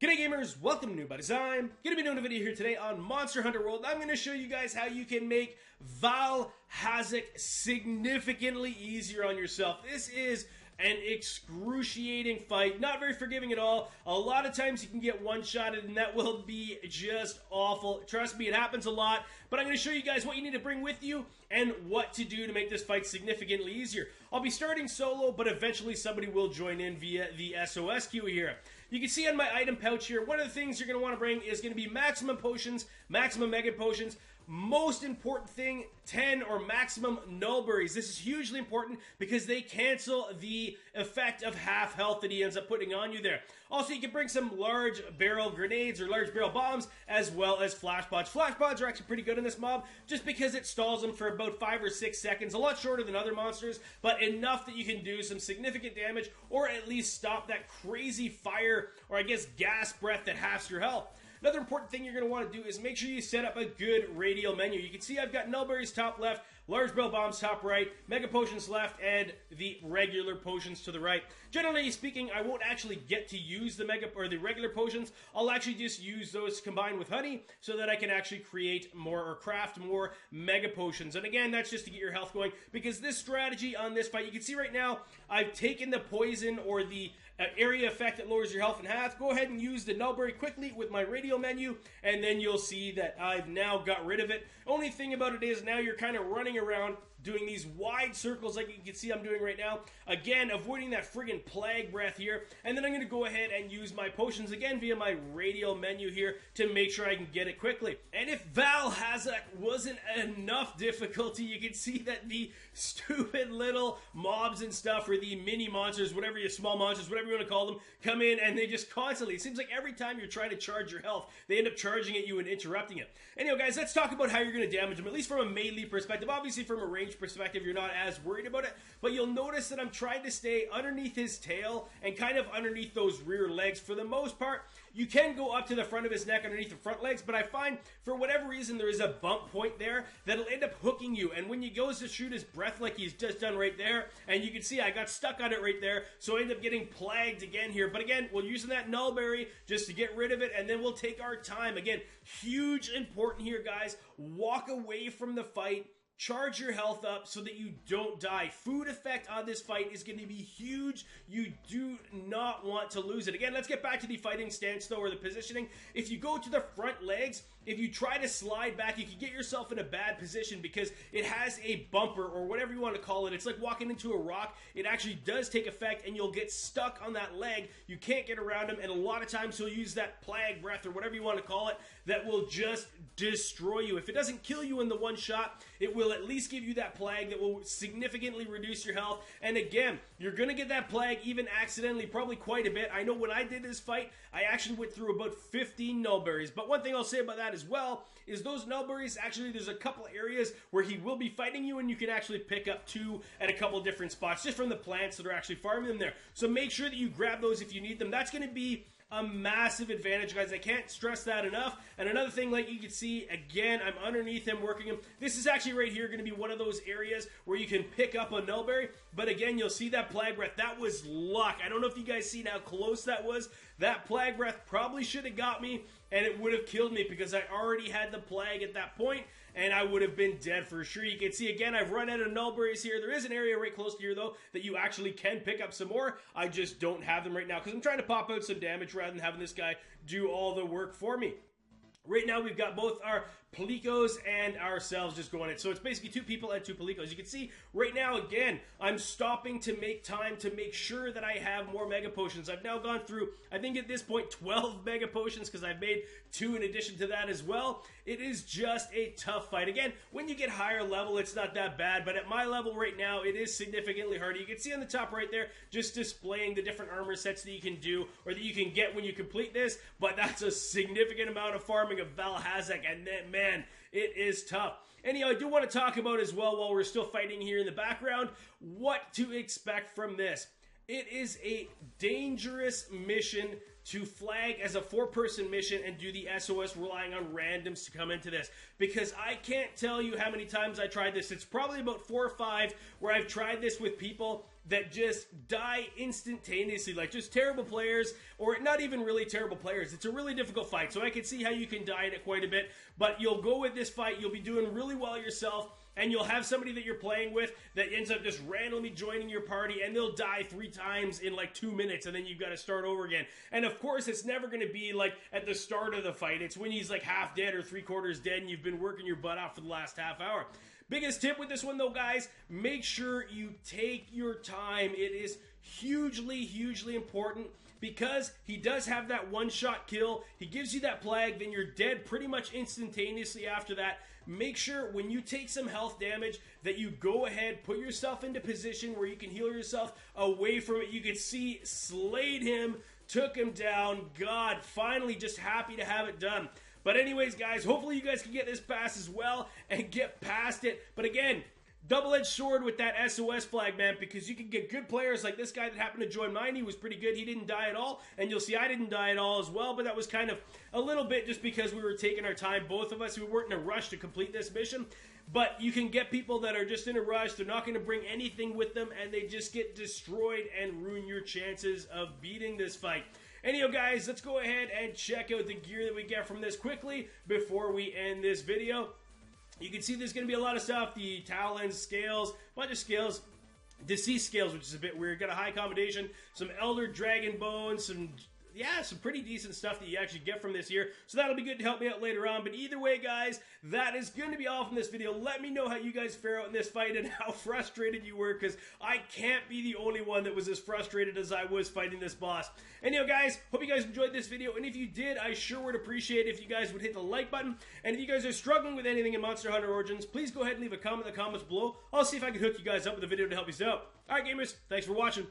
G'day gamers, welcome to Vaal Hazak. I'm going to be doing a video here today on Monster Hunter World. I'm going to show you guys how you can make Vaal Hazak significantly easier on yourself. This is an excruciating fight, not very forgiving at all. A lot of times you can get one-shotted and that will be just awful. Trust me, it happens a lot, but I'm going to show you guys what you need to bring with you and what to do to make this fight significantly easier. I'll be starting solo, but eventually somebody will join in via the SOS queue here. You can see on my item pouch here, one of the things you're going to want to bring is going to be maximum potions, maximum mega potions, most important thing, 10 or maximum Nulberries. This is hugely important because they cancel the effect of half health that he ends up putting on you there. Also, you can bring some large barrel grenades or large barrel bombs as well as flash pods. Flash pods are actually pretty good in this mob just because it stalls them for about 5 or 6 seconds, a lot shorter than other monsters, but enough that you can do some significant damage or at least stop that crazy fire or I guess gas breath that halves your health. Another important thing you're going to want to do is make sure you set up a good radial menu. You can see I've got Nulberries top left, large barrel bombs top right, mega potions left, and the regular potions to the right. Generally speaking, I won't actually get to use the mega or the regular potions. I'll actually just use those combined with honey so that I can actually create more or craft more mega potions. And again, that's just to get your health going because this strategy on this fight, you can see right now, I've taken the poison or the area effect that lowers your health in half. Go ahead and use the Nulberry quickly with my radial menu, and then you'll see that I've now got rid of it. Only thing about it is now you're kind of running around doing these wide circles like you can see I'm doing right now. Again, avoiding that friggin' plague breath here. And then I'm going to go ahead and use my potions again via my radial menu here to make sure I can get it quickly. And if Vaal Hazak wasn't enough difficulty, you can see that the stupid little mobs and stuff, or the mini monsters, whatever your small monsters, whatever you want to call them, come in and they just constantly, it seems like every time you're trying to charge your health, they end up charging at you and interrupting it. Anyhow, guys, let's talk about how you're going to damage them, at least from a melee perspective. Obviously, from a range perspective, you're not as worried about it, but you'll notice that I'm trying to stay underneath his tail and kind of underneath those rear legs. For the most part, you can go up to the front of his neck underneath the front legs, but I find for whatever reason there is a bump point there that'll end up hooking you, and when he goes to shoot his breath like he's just done right there, and you can see I got stuck on it right there, so I end up getting plagued again here. But again, we're using that Nulberry just to get rid of it, and then we'll take our time. Again, huge important here, guys. Walk away from the fight. Charge your health up so that you don't die. Food effect on this fight is going to be huge. You do not want to lose it. Again, let's get back to the fighting stance though, or the positioning. If you go to the front legs, if you try to slide back, you can get yourself in a bad position because it has a bumper or whatever you want to call it. It's like walking into a rock. It actually does take effect and you'll get stuck on that leg. You can't get around him, and a lot of times he'll use that plague breath or whatever you want to call it that will just destroy you. If it doesn't kill you in the one shot, it will at least give you that plague that will significantly reduce your health. And again, you're going to get that plague even accidentally, probably quite a bit. I know when I did this fight, I actually went through about 15 Nulberries. But one thing I'll say about that as well is those Nulberries, actually there's a couple areas where he will be fighting you and you can actually pick up 2 at a couple different spots just from the plants that are actually farming them there. So make sure that you grab those if you need them. That's going to be a massive advantage, guys. I can't stress that enough. And another thing, like you can see, again, I'm underneath him, working him. This is actually right here going to be one of those areas where you can pick up a Nulberry. But again, you'll see that plague breath. That was luck. I don't know if you guys seen how close that was. That plague breath probably should have got me, and it would have killed me because I already had the plague at that point, and I would have been dead for sure. You can see, again, I've run out of Nulberries here. There is an area right close to here, though, that you actually can pick up some more. I just don't have them right now because I'm trying to pop out some damage rather than having this guy do all the work for me. Right now, we've got both our Palicos and ourselves just going it. So it's basically 2 people and 2 Palicos. You can see right now, again, I'm stopping to make time to make sure that I have more Mega Potions. I've now gone through, I think at this point, 12 Mega Potions because I've made 2 in addition to that as well. It is just a tough fight. Again, when you get higher level, it's not that bad, but at my level right now, it is significantly harder. You can see on the top right there, just displaying the different armor sets that you can do or that you can get when you complete this, but that's a significant amount of farming of Vaal Hazak, and then, man, it is tough. Anyhow, I do want to talk about as well, while we're still fighting here in the background, what to expect from this. It is a dangerous mission to flag as a 4-person mission and do the SOS relying on randoms to come into this, because I can't tell you how many times I tried this. It's probably about 4 or 5 where I've tried this with people that just die instantaneously, like just terrible players, or not even really terrible players. It's a really difficult fight, so I can see how you can die in it quite a bit, but you'll go with this fight, you'll be doing really well yourself, and you'll have somebody that you're playing with that ends up just randomly joining your party, and they'll die 3 times in like 2 minutes, and then you've got to start over again. And of course, it's never going to be like at the start of the fight. It's when he's like half dead or 3/4 dead, and you've been working your butt off for the last half hour. Biggest tip with this one though, guys, make sure you take your time. It is hugely important, because he does have that one-shot kill. He gives you that plague, then you're dead pretty much instantaneously after that. Make sure when you take some health damage that you go ahead, put yourself into position where you can heal yourself away from it. You can see, slayed him, took him down. God, finally just happy to have it done. But anyways, guys, hopefully you guys can get this pass as well and get past it. But again, double-edged sword with that SOS flag, man, because you can get good players like this guy that happened to join mine. He was pretty good. He didn't die at all, and you'll see I didn't die at all as well, but that was kind of a little bit just because we were taking our time, both of us. We weren't in a rush to complete this mission, but you can get people that are just in a rush. They're not going to bring anything with them, and they just get destroyed and ruin your chances of beating this fight. Anyhow, guys, let's go ahead and check out the gear that we get from this quickly before we end this video. You can see there's going to be a lot of stuff. The talons, scales, bunch of scales, deceased scales, which is a bit weird. Got a high accommodation, some elder dragon bones, some pretty decent stuff that you actually get from this here. So that'll be good to help me out later on. But either way, guys, that is going to be all from this video. Let me know how you guys fare out in this fight and how frustrated you were, because I can't be the only one that was as frustrated as I was fighting this boss. Anyhow, guys, hope you guys enjoyed this video. And if you did, I sure would appreciate it if you guys would hit the like button. And if you guys are struggling with anything in Monster Hunter Origins, please go ahead and leave a comment in the comments below. I'll see if I can hook you guys up with a video to help you out. Alright, gamers, thanks for watching.